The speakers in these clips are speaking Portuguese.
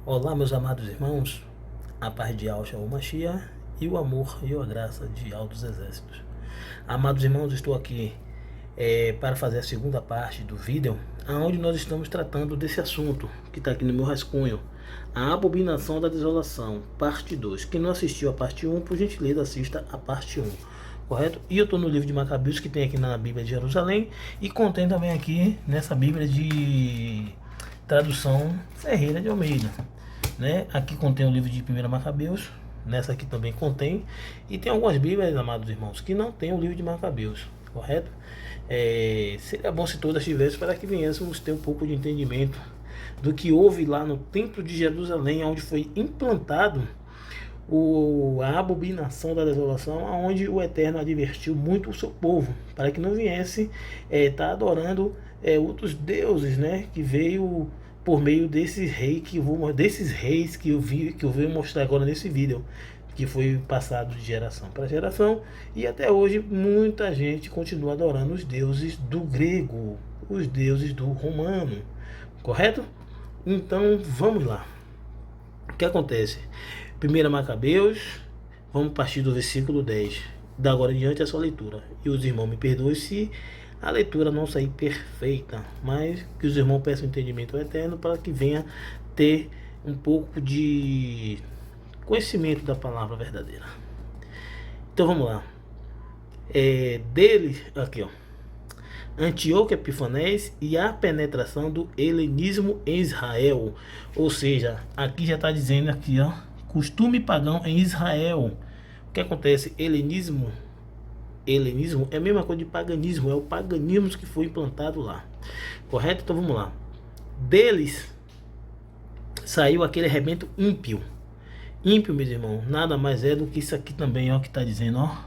Olá, meus amados irmãos, a paz de Yahshua Mashiach e o amor e a graça de altos exércitos. Amados irmãos, estou aqui para fazer a segunda parte do vídeo, onde nós estamos tratando desse assunto que está aqui no meu rascunho, a abominação da desolação, parte 2. Quem não assistiu a parte 1, por gentileza, assista a parte 1. Correto? E eu estou no livro de Macabeus, que tem aqui na Bíblia de Jerusalém, e contém também aqui nessa Bíblia de tradução Ferreira de Almeida, né? Aqui contém o livro de 1 Macabeus, nessa aqui também contém, e tem algumas Bíblias, amados irmãos, que não tem o livro de Macabeus, correto? Seria bom se todas tivessem, para que viéssemos ter um pouco de entendimento do que houve lá no templo de Jerusalém, onde foi implantado a abominação da desolação, onde o Eterno advertiu muito o seu povo, para que não viesse estar adorando outros deuses, né? Que veio por meio desses reis que eu venho mostrar agora nesse vídeo, que foi passado de geração para geração, e até hoje muita gente continua adorando os deuses do grego, os deuses do romano, correto? Então vamos lá. O que acontece? 1 Macabeus, vamos partir do versículo 10. Da agora em diante é sua leitura. E os irmãos me perdoem se a leitura não sair perfeita, mas que os irmãos peçam entendimento ao Eterno para que venha ter um pouco de conhecimento da palavra verdadeira. Então vamos lá. Dele, aqui ó, Antíoco Epifanés e a penetração do helenismo em Israel. Ou seja, aqui já está dizendo aqui, ó, costume pagão em Israel. O que acontece? Helenismo é a mesma coisa de paganismo, é o paganismo que foi implantado lá, correto? Então vamos lá. Deles saiu aquele rebento ímpio. Ímpio, meus irmãos, nada mais é do que isso aqui também, ó, que está dizendo, ó.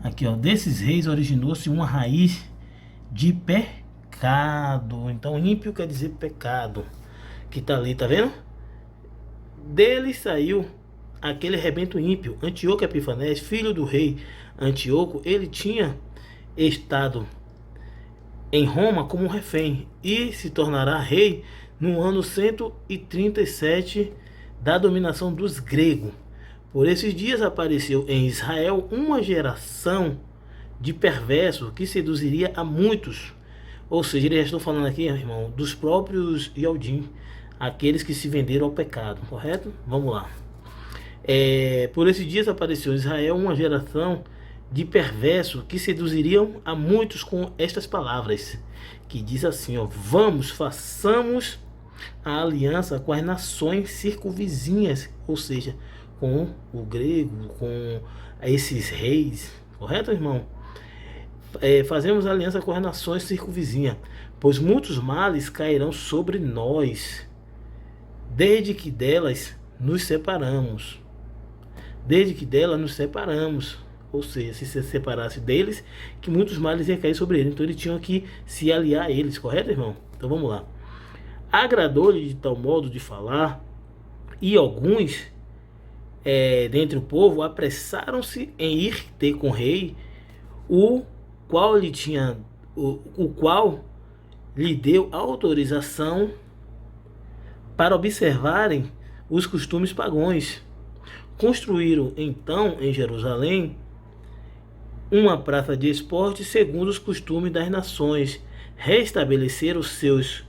Aqui, ó, desses reis originou-se uma raiz de pecado. Então ímpio quer dizer pecado, que está ali, tá vendo? Dele saiu aquele rebento ímpio. Antíoco Epifanés, filho do rei Antíoco, ele tinha estado em Roma como um refém e se tornará rei no ano 137 da dominação dos gregos. Por esses dias apareceu em Israel uma geração de perversos que seduziria a muitos. Ou seja, eles estão falando aqui, irmão, dos próprios Yodim, aqueles que se venderam ao pecado, correto? Vamos lá. Por esses dias apareceu em Israel uma geração de perversos que seduziriam a muitos com estas palavras, que diz assim, ó: vamos, façamos a aliança com as nações circunvizinhas, ou seja, com o grego, com esses reis, correto, irmão? Fazemos aliança com as nações circunvizinhas, pois muitos males cairão sobre nós, desde que delas nos separamos. Desde que delas nos separamos. Ou seja, se separasse deles, que muitos males iam cair sobre eles. Então eles tinham que se aliar a eles, correto, irmão? Então vamos lá. Agradou-lhe de tal modo de falar, e alguns dentre o povo apressaram-se em ir ter com o rei, o qual lhe deu autorização para observarem os costumes pagãos. Construíram então em Jerusalém uma praça de esporte segundo os costumes das nações, restabeleceram seus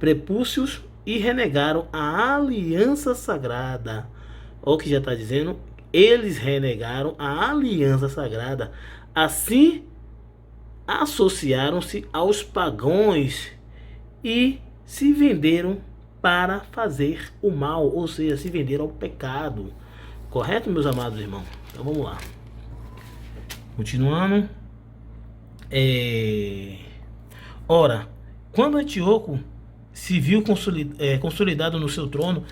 prepúcios e renegaram a aliança sagrada. Olha o que já está dizendo, eles renegaram a aliança sagrada, assim associaram-se aos pagãos e se venderam para fazer o mal, ou seja, se venderam ao pecado, correto, meus amados irmãos? Então vamos lá, continuando. Ora, quando Antíoco se viu consolidado no seu trono,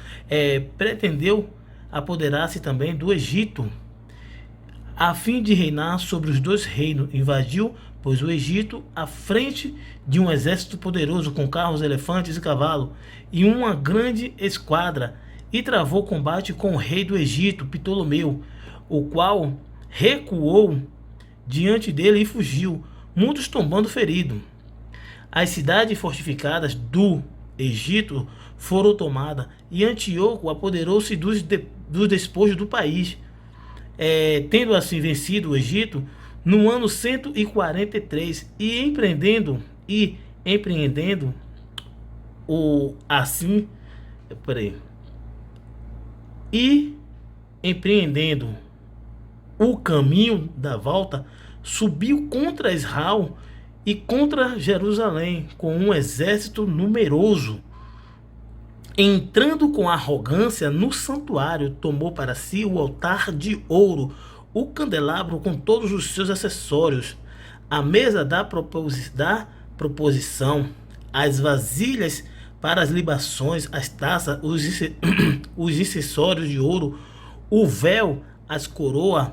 pretendeu apoderar-se também do Egito, a fim de reinar sobre os dois reinos. Invadiu, pois, o Egito à frente de um exército poderoso com carros, elefantes e cavalos e uma grande esquadra, e travou combate com o rei do Egito, Ptolomeu, o qual recuou diante dele e fugiu, muitos tombando feridos. As cidades fortificadas do Egito foram tomadas e Antíoco apoderou-se dos despojos do país, tendo assim vencido o Egito no ano 143 e empreendendo o assim, peraí, e empreendendo o caminho da volta, subiu contra Israel e contra Jerusalém com um exército numeroso. Entrando com arrogância no santuário, tomou para si o altar de ouro, o candelabro com todos os seus acessórios, a mesa da proposição, as vasilhas para as libações, as taças, os acessórios de ouro, o véu, as coroas,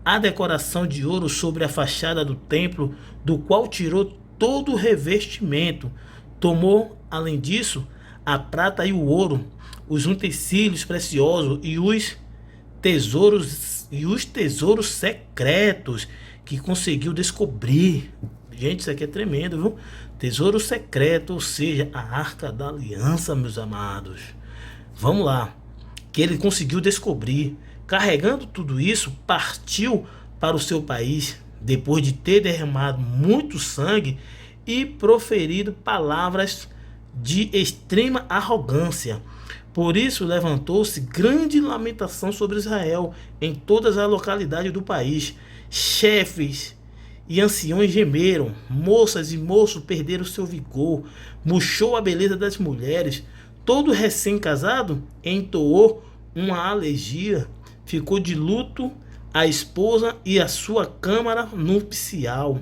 a decoração de ouro sobre a fachada do templo, do qual tirou todo o revestimento. Tomou, além disso, a prata e o ouro, os utensílios preciosos e os tesouros secretos que conseguiu descobrir. Gente, isso aqui é tremendo, viu? Tesouro secreto, ou seja, a Arca da Aliança, meus amados. Vamos lá. Que ele conseguiu descobrir. Carregando tudo isso, partiu para o seu país, depois de ter derramado muito sangue e proferido palavras de extrema arrogância. Por isso levantou-se grande lamentação sobre Israel em todas as localidades do país. Chefes e anciões gemeram, moças e moços perderam seu vigor, murchou a beleza das mulheres. Todo recém-casado entoou uma elegia, ficou de luto a esposa e a sua câmara nupcial.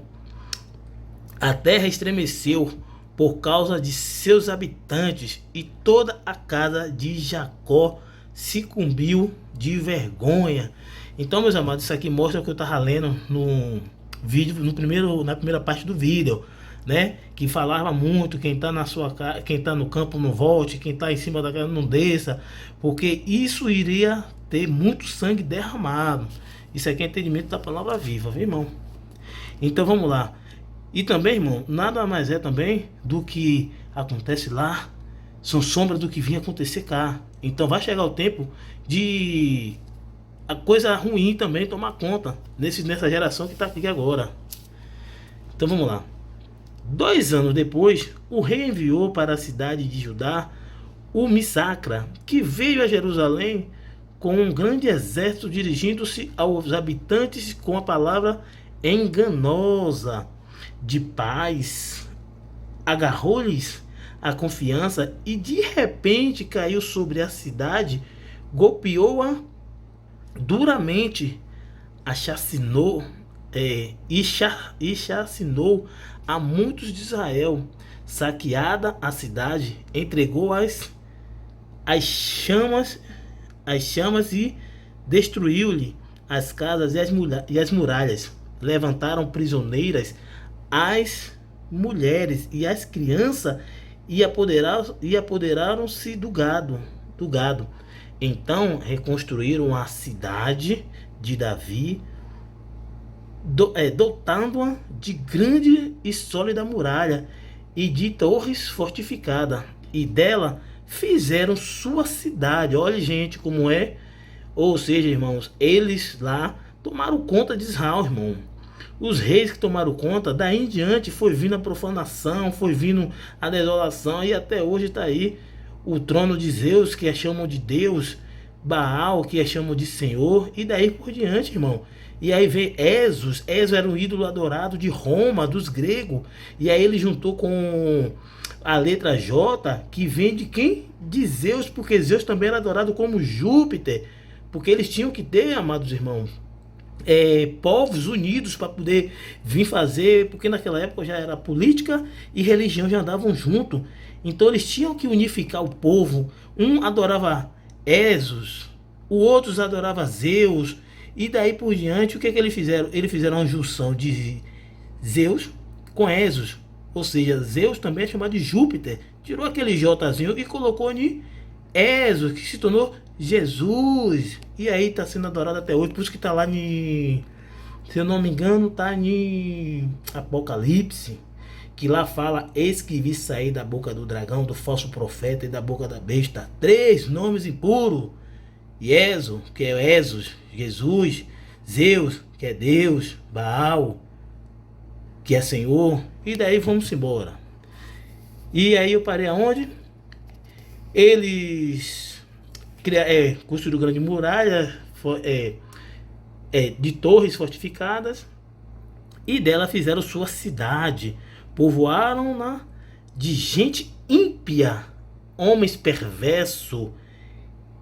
A terra estremeceu por causa de seus habitantes, e toda a casa de Jacó se cumbiu de vergonha. Então, meus amados, isso aqui mostra o que eu estava lendo no vídeo, na primeira parte do vídeo, né? Que falava muito, quem está quem tá no campo não volte, quem está em cima da casa não desça, porque isso iria ter muito sangue derramado. Isso aqui é entendimento da palavra viva, viu, irmão? Então vamos lá. E também, irmão, nada mais é também do que acontece lá, são sombras do que vinha acontecer cá. Então vai chegar o tempo de a coisa ruim também tomar conta nessa geração que está aqui agora. Então vamos lá. 2 anos depois, o rei enviou para a cidade de Judá o Missacra, que veio a Jerusalém com um grande exército, dirigindo-se aos habitantes com a palavra enganosa de paz. Agarrou-lhes a confiança e de repente caiu sobre a cidade, golpeou-a duramente, assassinou e chacinou a muitos de Israel. Saqueada a cidade, entregou as chamas e destruiu-lhe as casas e as muralhas. Levantaram prisioneiras as mulheres e as crianças e apoderaram-se do gado. Então reconstruíram a cidade de Davi, dotando-a de grande e sólida muralha e de torres fortificadas, e dela fizeram sua cidade. Olha, gente, como é. Ou seja, irmãos, eles lá tomaram conta de Israel, irmão. Os reis que tomaram conta, daí em diante foi vindo a profanação, foi vindo a desolação, e até hoje está aí o trono de Zeus, que é chamam de Deus, Baal, que é chamam de Senhor, e daí por diante, irmão. E aí vem Esos era um ídolo adorado de Roma, dos gregos, e aí ele juntou com a letra J, que vem de quem? De Zeus, porque Zeus também era adorado como Júpiter, porque eles tinham que ter, amados irmãos, povos unidos para poder vir fazer, porque naquela época já era política e religião já andavam junto, então eles tinham que unificar o povo. Um adorava Esos, o outro adorava Zeus, e daí por diante o que eles fizeram? Eles fizeram uma junção de Zeus com Esos, ou seja, Zeus também é chamado de Júpiter, tirou aquele Jzinho e colocou em Esos, que se tornou Jesus, e aí está sendo adorado até hoje. Por isso que está lá se eu não me engano, está em Apocalipse, que lá fala: eis que vi sair da boca do dragão, do falso profeta e da boca da besta 3 nomes impuros: Ieso, que é Esos, Jesus; Zeus, que é Deus; Baal, que é Senhor. E daí vamos embora. E aí eu parei aonde? Eles construíram grande muralha de torres fortificadas, e dela fizeram sua cidade. Povoaram-na de gente ímpia, homens perversos,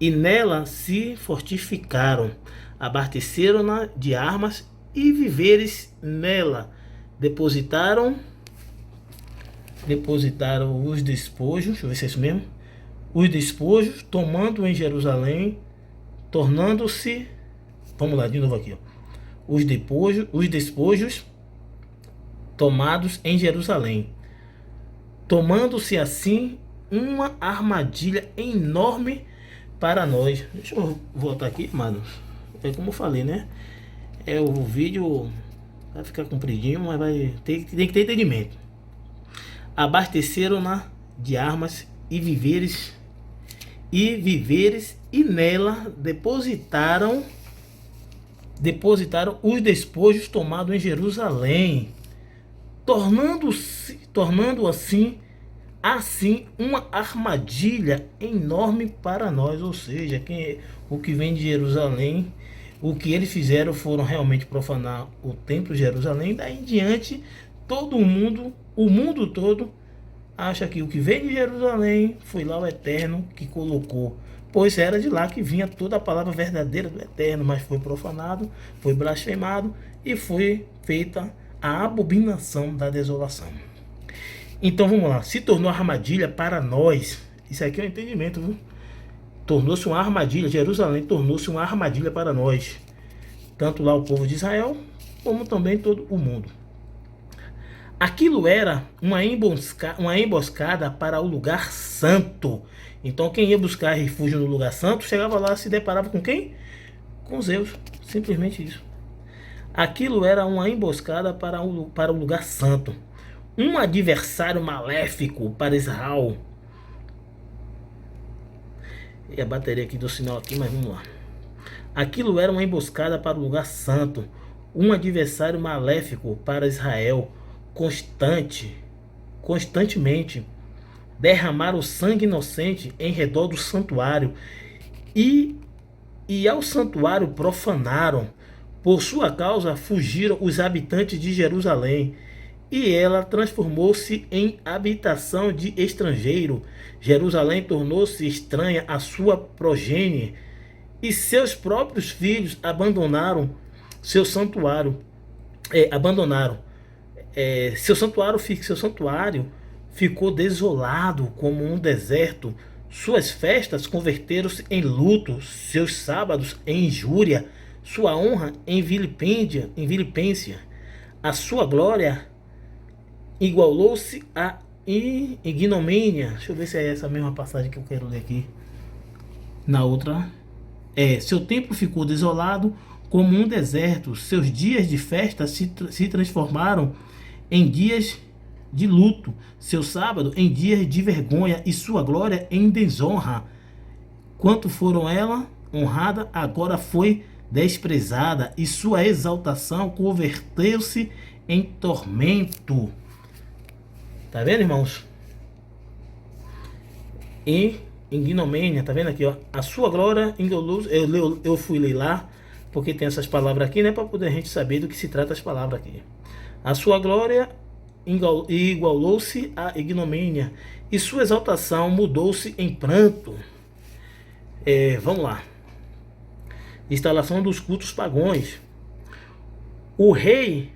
e nela se fortificaram. Abasteceram-na de armas e víveres nela. Depositaram os despojos, deixa eu ver se é isso mesmo, os despojos, tomando em Jerusalém, tornando-se, vamos lá de novo aqui, ó. Os despojos tomados em Jerusalém, tomando-se assim uma armadilha enorme para nós. Deixa eu voltar aqui, mano. É como eu falei, né? O vídeo vai ficar compridinho, mas tem que ter entendimento. Abasteceram-na de armas e víveres, e nela depositaram os despojos tomados em Jerusalém, tornando assim uma armadilha enorme para nós. Ou seja, o que vem de Jerusalém, o que eles fizeram foram realmente profanar o templo de Jerusalém. Daí em diante, o mundo todo acha que o que vem de Jerusalém foi lá o Eterno que colocou, pois era de lá que vinha toda a palavra verdadeira do Eterno, mas foi profanado, foi blasfemado e foi feita a abominação da desolação. Então vamos lá, se tornou armadilha para nós. Isso aqui é um entendimento, viu? Tornou-se uma armadilha, Jerusalém tornou-se uma armadilha para nós, tanto lá o povo de Israel, como também todo o mundo. Aquilo era uma emboscada para o lugar santo. Então quem ia buscar refúgio no lugar santo, chegava lá e se deparava com quem? Com Zeus, simplesmente isso. Aquilo era uma emboscada para o lugar santo, um adversário maléfico para Israel. E a bateria aqui do sinal aqui, mas vamos lá. Aquilo era uma emboscada para o lugar santo, um adversário maléfico para Israel. Constantemente derramaram sangue inocente em redor do santuário, e ao santuário profanaram. Por sua causa fugiram os habitantes de Jerusalém, e ela transformou-se em habitação de estrangeiro. Jerusalém tornou-se estranha à sua progenie, e seus próprios filhos abandonaram seu santuário. Seu santuário ficou desolado como um deserto. Suas festas converteram-se em luto, seus sábados em injúria, sua honra em vilipência. A sua glória igualou-se a ignomínia. Deixa eu ver se é essa mesma passagem que eu quero ler aqui. Na outra, seu templo ficou desolado como um deserto. Seus dias de festa se transformaram em dias de luto, seu sábado em dias de vergonha, e sua glória em desonra. Quanto foram ela honrada, agora foi desprezada, e sua exaltação converteu-se em tormento. Tá vendo, irmãos? Em ignomínia, tá vendo aqui, ó? A sua glória eu fui ler lá, porque tem essas palavras aqui, né, para poder a gente saber do que se trata as palavras aqui. A sua glória igualou-se à ignomínia, e sua exaltação mudou-se em pranto. Vamos lá. Instalação dos cultos pagãos. O rei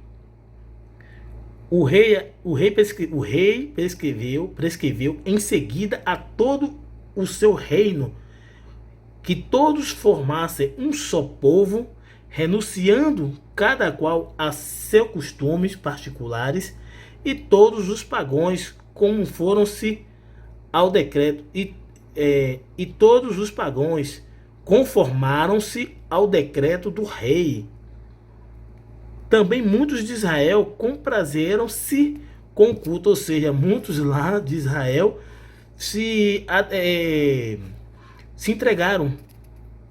prescreveu em seguida a todo o seu reino que todos formassem um só povo, renunciando cada qual a seus costumes particulares, e todos os pagãos conformaram-se ao decreto todos os pagãos conformaram-se ao decreto do rei. Também muitos de Israel comprazeram-se com o culto, ou seja, muitos lá de Israel se entregaram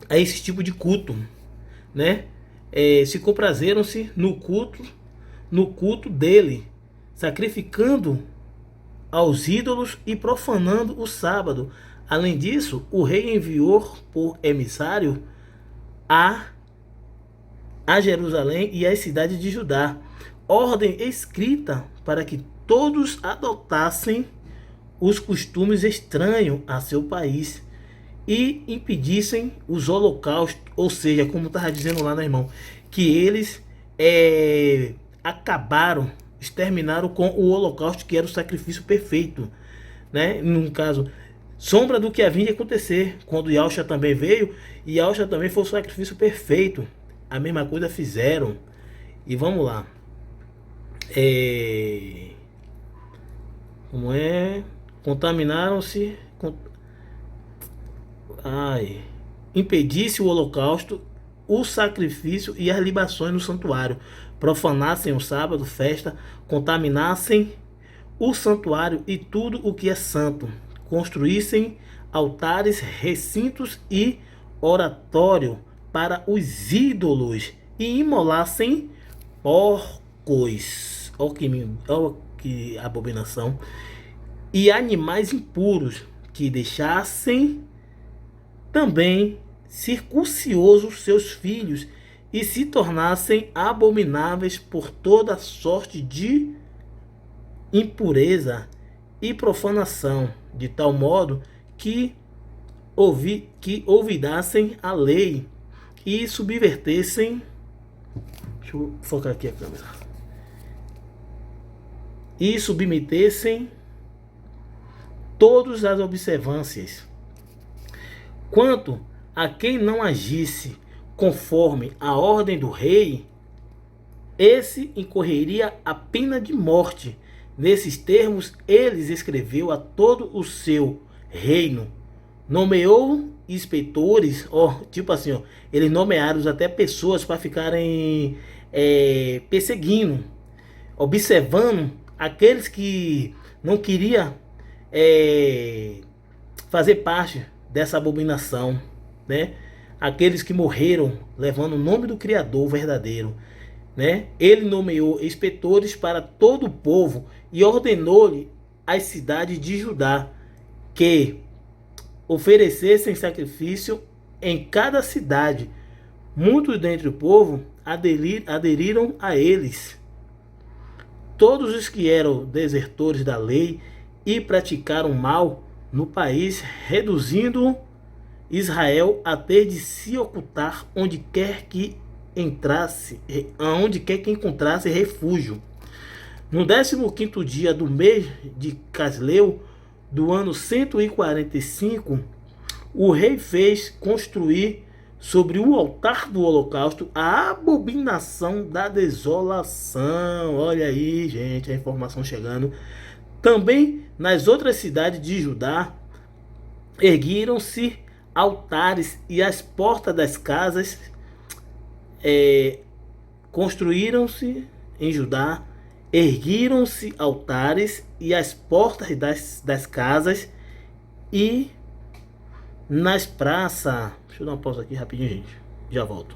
a esse tipo de culto, né? Se comprazeram-se no culto dele, sacrificando aos ídolos e profanando o sábado. Além disso, o rei enviou por emissário a, a Jerusalém e às cidades de Judá ordem escrita para que todos adotassem os costumes estranhos a seu país e impedissem os holocaustos, ou seja, como estava dizendo lá, né, irmão, que eles acabaram, exterminaram com o holocausto, que era o sacrifício perfeito, né? No caso, sombra do que havia de acontecer quando Yahshua também veio, e Yahshua também foi o sacrifício perfeito. A mesma coisa fizeram. E vamos lá. Como é? Contaminaram-se. Impedisse o holocausto, o sacrifício e as libações no santuário. Profanassem o sábado, festa, contaminassem o santuário e tudo o que é santo. Construíssem altares, recintos e oratório para os ídolos e imolassem porcos. Olha que abominação. E animais impuros, que deixassem também circunciosos seus filhos e se tornassem abomináveis por toda sorte de impureza e profanação, de tal modo que olvidassem a lei e subvertessem. Deixa eu focar aqui a câmera. E submetessem todas as observâncias. Quanto a quem não agisse conforme a ordem do rei, esse incorreria a pena de morte. Nesses termos, eles escreveu a todo o seu reino. Nomeou inspetores, tipo assim, eles nomearam até pessoas para ficarem perseguindo, observando aqueles que não queriam fazer parte dessa abominação, né? Aqueles que morreram levando o nome do Criador verdadeiro, né? Ele nomeou inspetores para todo o povo e ordenou-lhe às cidades de Judá que oferecessem sacrifício em cada cidade. Muitos dentre o povo aderiram a eles. Todos os que eram desertores da lei e praticaram mal no país, reduzindo Israel a ter de se ocultar onde quer que encontrasse refúgio. No 15º dia do mês de Casleu, do ano 145, o rei fez construir sobre o altar do holocausto a abominação da desolação. Olha aí, gente, a informação chegando. Também nas outras cidades de Judá erguiram-se altares e as portas das casas construíram-se em Judá, erguiram-se altares e as portas das casas e nas praças. Deixa eu dar uma pausa aqui rapidinho, gente. Já volto.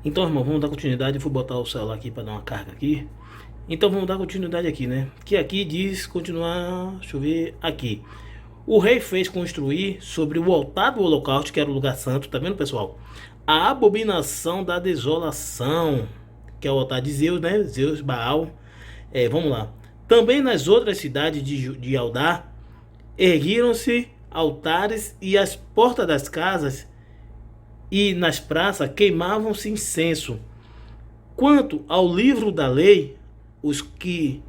Então, irmão, vamos dar continuidade. Vou botar o celular aqui para dar uma carga aqui. Então, vamos dar continuidade aqui, né? Que aqui diz continuar. Deixa eu ver aqui. O rei fez construir sobre o altar do holocausto, que era o lugar santo, tá vendo, pessoal? A abominação da desolação, que é o altar de Zeus, né? Zeus, Baal. Vamos lá. Também nas outras cidades de Judá erguiram-se altares e as portas das casas e nas praças queimavam-se incenso. Quanto ao livro da lei, os que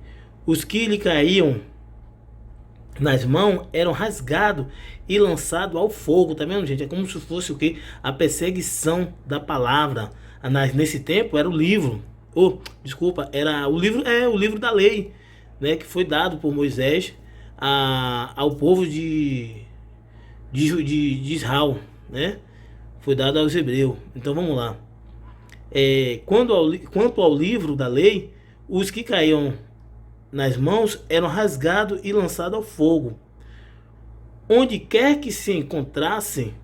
lhe caíam nas mãos eram rasgados e lançados ao fogo. Tá vendo, gente? É como se fosse o que? A perseguição da palavra. Nesse tempo era o livro. Era o livro, o livro da lei, né? Que foi dado por Moisés ao povo de Israel, né? Foi dado aos hebreus. Então vamos lá. Quanto ao livro da lei, os que caíam nas mãos eram rasgados e lançados ao fogo. Onde quer que se encontrassem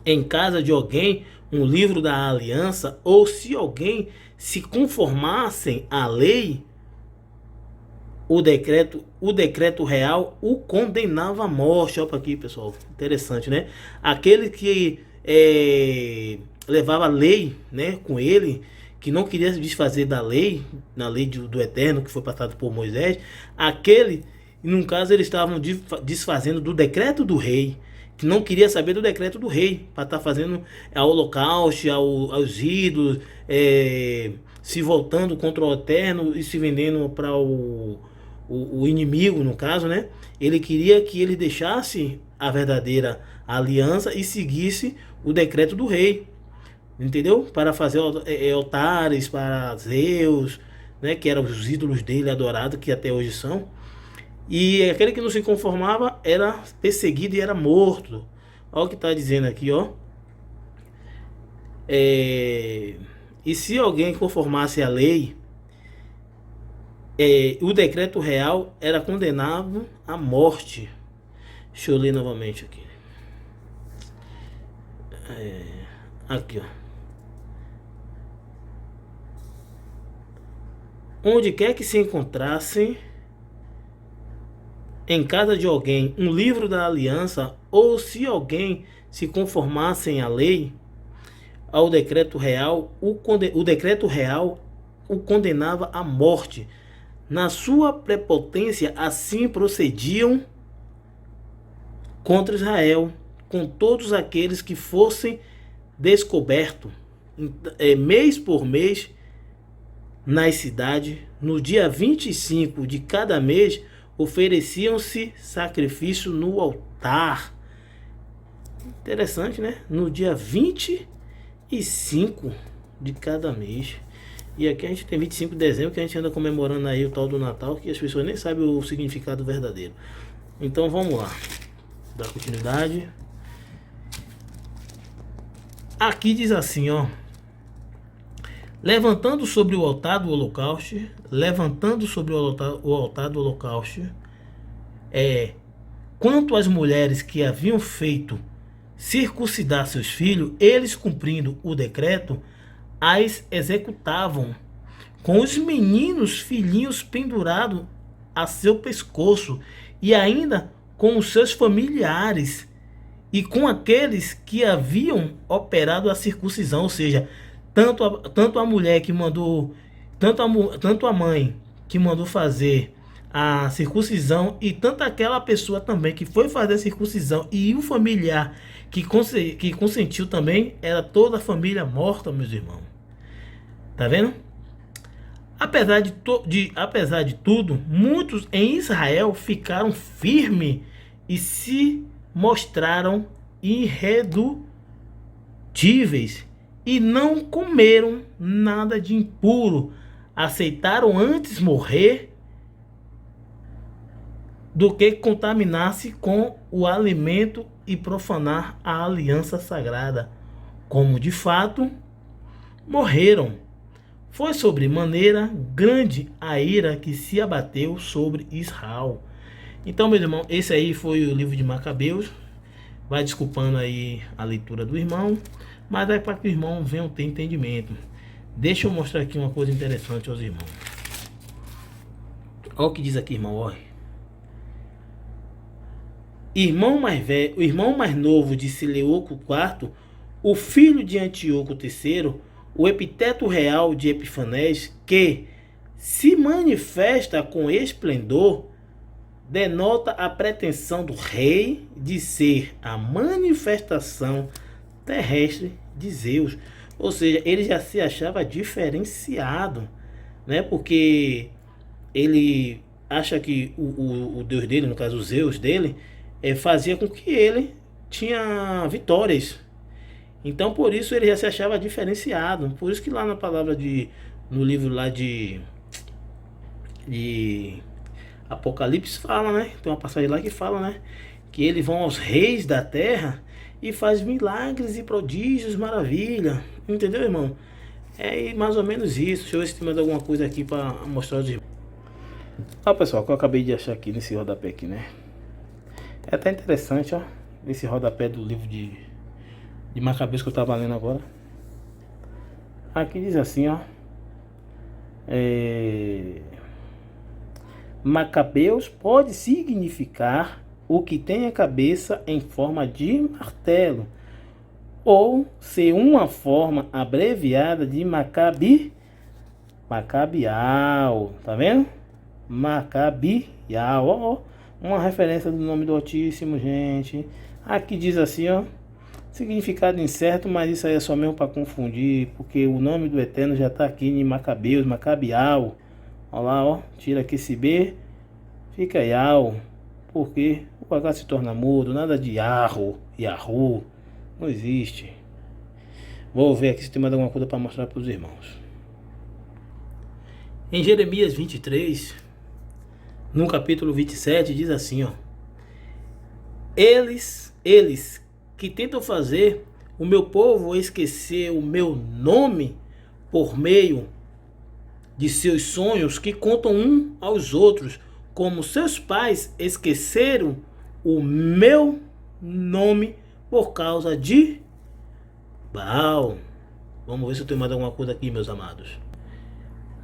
em casa de alguém um livro da aliança, ou se alguém se conformassem à lei, o decreto real o condenava à morte. Olha aqui, pessoal, interessante, né? Aquele que levava a lei, né, com ele, que não queria se desfazer da lei, na lei do Eterno, que foi passado por Moisés, aquele, no caso, eles estavam desfazendo do decreto do rei, que não queria saber do decreto do rei, para estar fazendo a holocausto, aos ídolos, se voltando contra o Eterno e se vendendo para o inimigo, no caso, né? Ele queria que ele deixasse a verdadeira aliança e seguisse o decreto do rei, entendeu? Para fazer altares para Zeus, né? Que eram os ídolos dele adorados, que até hoje são. E aquele que não se conformava era perseguido e era morto. Olha o que está dizendo aqui, ó. E se alguém conformasse a lei, o decreto real era condenado à morte. Deixa eu ler novamente aqui. Aqui, ó. Onde quer que se encontrassem em casa de alguém um livro da aliança, ou se alguém se conformassem à lei, ao decreto real, o decreto real o condenava à morte. Na sua prepotência, assim procediam contra Israel, com todos aqueles que fossem descobertos, mês por mês, nas cidades. No dia 25 de cada mês, ofereciam-se sacrifício no altar. Interessante, né? No dia 25 de cada mês. E aqui a gente tem 25 de dezembro, que a gente anda comemorando aí o tal do Natal, que as pessoas nem sabem o significado verdadeiro. Então vamos lá, dar continuidade. Aqui diz assim, ó: levantando sobre o altar do holocausto, quanto às mulheres que haviam feito circuncidar seus filhos, eles, cumprindo o decreto, as executavam, com os meninos filhinhos pendurados a seu pescoço, e ainda com os seus familiares, e com aqueles que haviam operado a circuncisão. Ou seja, tanto a mulher que mandou, tanto a mãe que mandou fazer a circuncisão, e tanto aquela pessoa também que foi fazer a circuncisão, e o familiar que consentiu também, era toda a família morta, meus irmãos. Tá vendo? Apesar de tudo, muitos em Israel ficaram firmes e se mostraram irredutíveis, e não comeram nada de impuro. Aceitaram antes morrer do que contaminar-se com o alimento e profanar a aliança sagrada, como de fato morreram. Foi sobremaneira grande a ira que se abateu sobre Israel. Então, meu irmão, esse aí foi o livro de Macabeus. Vai desculpando aí a leitura do irmão, mas é para que o irmão venha ter entendimento. Deixa eu mostrar aqui uma coisa interessante aos irmãos. Olha o que diz aqui, irmão. Olha. O irmão mais novo de Seleuco IV, o filho de Antíoco III, o epiteto real de Epifanés, que se manifesta com esplendor, denota a pretensão do rei de ser a manifestação terrestre de Zeus. Ou seja, ele já se achava diferenciado, né? Porque ele acha que o Deus dele, no caso o Zeus dele, fazia com que ele tinha vitórias. Então por isso ele já se achava diferenciado. Por isso que lá na palavra no livro lá de Apocalipse fala, né? Tem uma passagem lá que fala, né? Que eles vão aos reis da terra e faz milagres e prodígios, maravilha. Entendeu, irmão? É mais ou menos isso. Deixa eu ver se tem mais alguma coisa aqui para mostrar aos irmãos. Ó, pessoal, que eu acabei de achar aqui nesse rodapé aqui, né? É até interessante, ó. Esse rodapé do livro de Macabeus que eu tava lendo agora. Aqui diz assim, ó. Macabeus pode significar o que tem a cabeça em forma de martelo, ou ser uma forma abreviada de Macabial, tá vendo? Macabial, ó, uma referência do nome do Altíssimo, gente. Aqui diz assim, ó, significado incerto, mas isso aí é só mesmo para confundir, porque o nome do Eterno já está aqui em Macabeus, Macabial. Olha lá, ó, tira aqui esse B, fica Yal, porque o H se torna mudo, nada de Yahoo, não existe. Vou ver aqui se tem mais alguma coisa para mostrar para os irmãos. Em Jeremias 23, no capítulo 27, diz assim, ó: Eles que tentam fazer o meu povo esquecer o meu nome por meio de seus sonhos que contam um aos outros, como seus pais esqueceram o meu nome por causa de Baal. Vamos ver se eu tenho mais alguma coisa aqui, meus amados.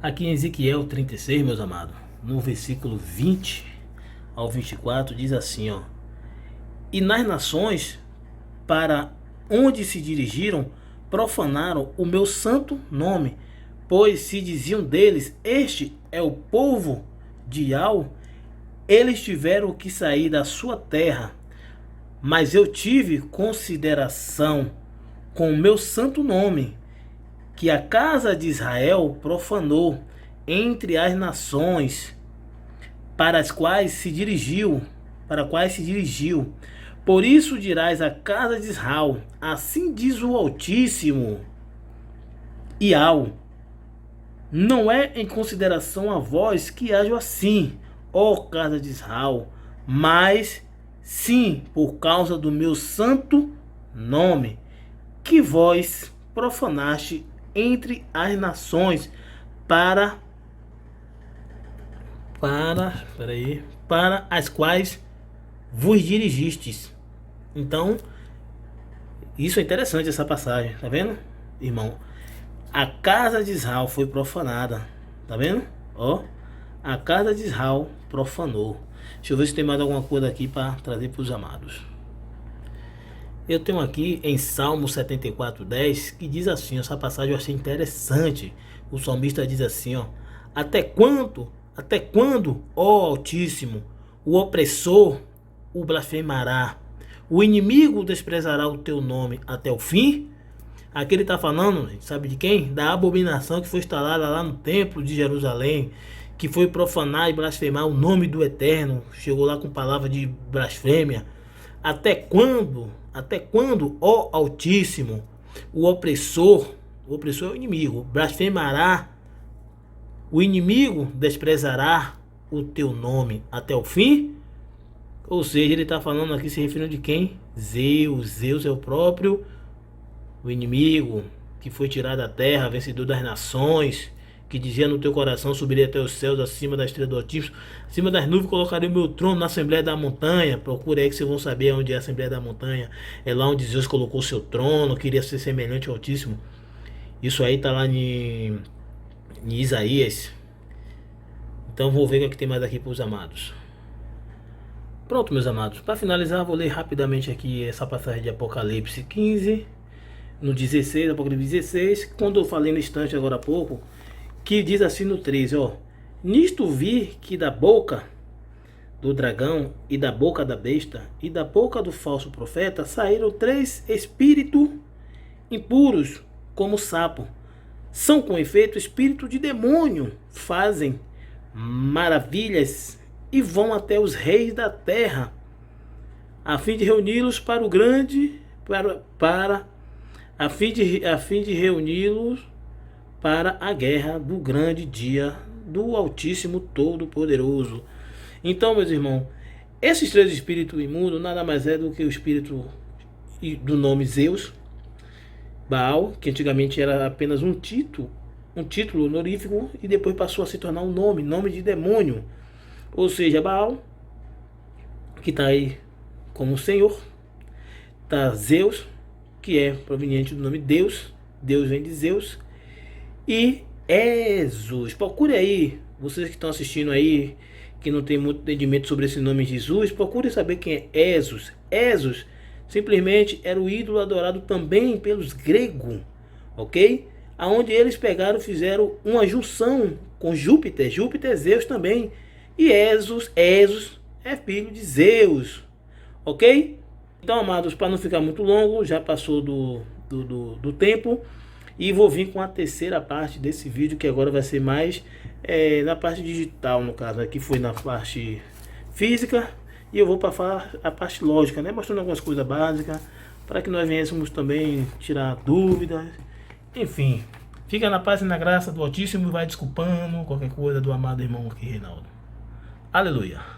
Aqui em Ezequiel 36, meus amados, no versículo 20 ao 24, diz assim, ó: E nas nações para onde se dirigiram, profanaram o meu santo nome, pois se diziam deles, este é o povo de Yahweh, eles tiveram que sair da sua terra, mas eu tive consideração com o meu santo nome, que a casa de Israel profanou entre as nações para as quais se dirigiu, Por isso dirás à casa de Israel, assim diz o Altíssimo, Yahweh, não é em consideração a vós que ajo assim, ó casa de Israel, mas sim por causa do meu santo nome, que vós profanaste entre as nações para as quais vos dirigistes. Então, isso é interessante, essa passagem, tá vendo, irmão? A casa de Israel foi profanada, tá vendo? Ó, a casa de Israel profanou. Deixa eu ver se tem mais alguma coisa aqui para trazer para os amados. Eu tenho aqui em Salmo 74:10 que diz assim, essa passagem eu achei interessante. O salmista diz assim, ó: até quando, ó Altíssimo, o opressor o blasfemará, o inimigo desprezará o teu nome até o fim? Aqui ele está falando, sabe de quem? Da abominação que foi instalada lá no templo de Jerusalém, que foi profanar e blasfemar o nome do Eterno. Chegou lá com palavra de blasfêmia. Até quando, ó Altíssimo, o opressor é o inimigo, blasfemará, o inimigo desprezará o teu nome até o fim? Ou seja, ele está falando aqui, se referindo de quem? Zeus é o próprio o inimigo que foi tirado da terra, vencedor das nações, que dizia no teu coração: subirei até os céus, acima da estrela do Altíssimo, acima das nuvens colocarei o meu trono na Assembleia da Montanha. Procure aí que vocês vão saber onde é a Assembleia da Montanha. É lá onde Deus colocou o seu trono, queria ser semelhante ao Altíssimo. Isso aí está lá em Isaías. Então vou ver o que tem mais aqui para os amados. Pronto, meus amados. Para finalizar, vou ler rapidamente aqui essa passagem de Apocalipse 15, no 16, Apocalipse 16, quando eu falei no instante agora há pouco, que diz assim no 13, ó: nisto vi que da boca do dragão e da boca da besta e da boca do falso profeta saíram 3 espíritos impuros como sapo. São com efeito espírito de demônio, fazem maravilhas e vão até os reis da terra, a fim de reuni-los para o grande a fim de reuni-los para a guerra do grande dia do Altíssimo Todo-Poderoso. Então, meus irmãos, esses 3 espíritos imundos nada mais é do que o espírito do nome Zeus, Baal, que antigamente era apenas um título honorífico, e depois passou a se tornar um nome de demônio. Ou seja, Baal, que está aí como Senhor, está Zeus, que é proveniente do nome Deus, Deus vem de Zeus, e Jesus. Procure aí, vocês que estão assistindo aí, que não tem muito entendimento sobre esse nome Jesus, procure saber quem é Jesus. Jesus simplesmente era o ídolo adorado também pelos gregos, ok? Aonde eles pegaram, fizeram uma junção com Júpiter, Júpiter é Zeus também, e Jesus é filho de Zeus, ok? Então, amados, para não ficar muito longo, já passou do tempo, e vou vir com a terceira parte desse vídeo, que agora vai ser mais na parte digital, no caso. Aqui foi na parte física, e eu vou para a parte lógica, né? Mostrando algumas coisas básicas, para que nós venhamos também tirar dúvidas. Enfim, fica na paz e na graça do Altíssimo e vai desculpando qualquer coisa do amado irmão aqui, Reinaldo. Aleluia.